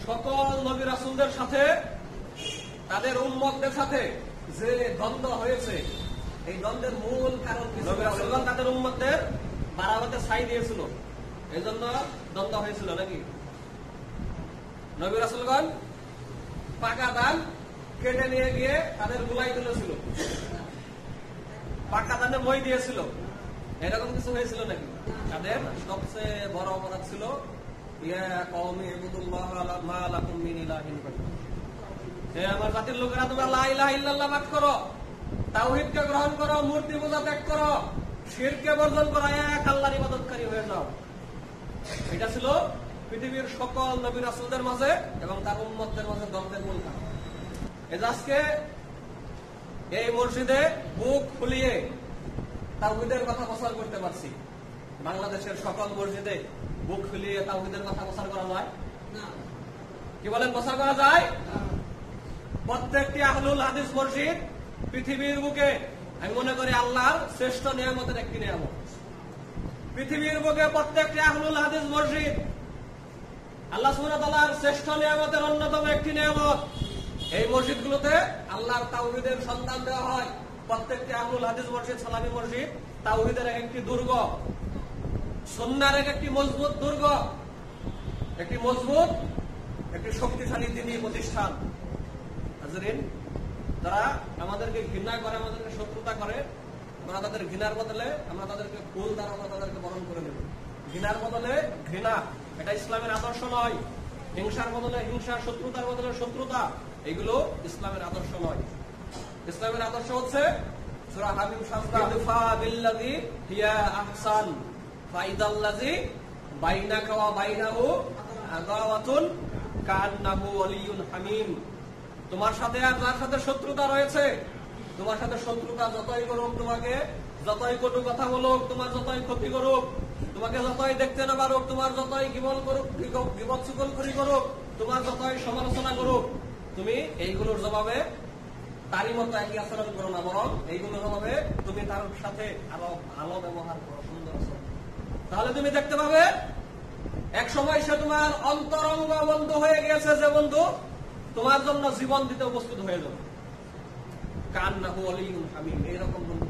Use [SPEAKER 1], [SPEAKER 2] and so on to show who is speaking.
[SPEAKER 1] সকল নবী রাসূলদের সাথে তাদের উম্মতদের সাথে যে দ্বন্দ্ব হয়েছে, এই দ্বন্দ্বের মূল কারণ কি? নবী রাসূলগণ তাদের উম্মতদের বাড়াবাতে ছাই দিয়েছিল, এই জন্য দ্বন্দ্ব হয়েছিল নাকি? নবী রাসূলগণ পাকা ধান কেটে নিয়ে গিয়ে তাদের গুলাই তুলেছিল, পাকা ধানে মই দিয়েছিল, এরকম কিছু হয়েছিল নাকি? তাদের সবচেয়ে বড় অপরাধ ছিল আমার জাতির লোকেরা তোমরা লা ইলাহা ইল্লাল্লাহ পাঠ করো, তাওহীদকে গ্রহণ করো, মূর্তি পূজা ত্যাগ করো, শিরকে বর্জন করো, এক আল্লাহর ইবাদতকারী হয়ে যাও। এটা ছিল পৃথিবীর সকল নবী রাসূলদের মাঝে এবং তার উম্মতদের মাঝে দ্বন্দ্বের মূল কারণ। এই যে আজকে এই মসজিদে বুক ফুলিয়ে তাওহীদের কথা প্রচার করতে পারছি, বাংলাদেশের সকল মসজিদে বুক ফুলিয়ে তাওহীদের কথা প্রচার করা যায় না? কি বলেন, প্রচার করা যায়? প্রত্যেকটি আহলুল হাদিস মসজিদ পৃথিবীর বুকে আমি মনে করি আল্লাহর শ্রেষ্ঠ নিয়ামতের একটি নিয়ামত। পৃথিবীর বুকে প্রত্যেকটি আহলুল হাদিস মসজিদ আল্লাহ সুবহানাহু ওয়া তাআলার শ্রেষ্ঠ নিয়ামতের অন্যতম একটি নিয়ামত। এই মসজিদগুলোতে আল্লাহর তাওহীদের সন্ধান দেওয়া হয়। প্রত্যেকটি আহলুল হাদিস মসজিদ, সালাফি মসজিদ তাওহীদের একটি দুর্গ, সুন্নাহর একটি মজবুত দুর্গ, একটি মজবুত, একটি শক্তিশালী দ্বীনি প্রতিষ্ঠান। হাজরিন, যারা আমাদেরকে ঘৃণা করে, আমাদেরকে শত্রুতা করে, আমরা তাদের ঘৃণার বদলে আমরা তাদেরকে ফুল দ্বারা আমরা তাদেরকে বরণ করে নেব। ঘৃণার বদলে ঘৃণা, এটা ইসলামের আদর্শ নয়। হিংসার বদলে হিংসা, শত্রুতার বদলে শত্রুতা, এগুলো ইসলামের আদর্শ নয়। ইসলামের আদর্শ হচ্ছে সূরা হামিম 7 বিল্লাযী হিয়া আহসান ফাইদাল্লাযী বাইনাকা ওয়া বাইনাহু আদাওয়াতুন কান্নাহু ওয়ালিয়ুন হামিম। তোমার সাথে আর যার সাথে শত্রুতা রয়েছে, তোমার সাথে শত্রুতা যতই করুক, তোমাকে যতই কটু কথা বলুক, তোমার যতই ক্ষতি করুক, তোমাকে যতই দেখতে না পারুক, তোমার যতই গীবত করুক, গীবত চুগলখড়ি করুক, তোমার যতই সমালোচনা করুক, তুমি এইগুলোর জবাবে তারই মতো একই আচরণ করো না, বরং এইগুলোর জবাবে তুমি তার সাথে আরো ভালো ব্যবহার করো, সুন্দর আচরণ। তাহলে তুমি দেখতে পাবে এক সময় সে তোমার অন্তরঙ্গ বন্ধু হয়ে গেছে, যে বন্ধু তোমার জন্য জীবন দিতে প্রস্তুত হয়ে যাবে। কান্নাহু ওয়ালিয়ুন হামিম, এইরকম বন্ধু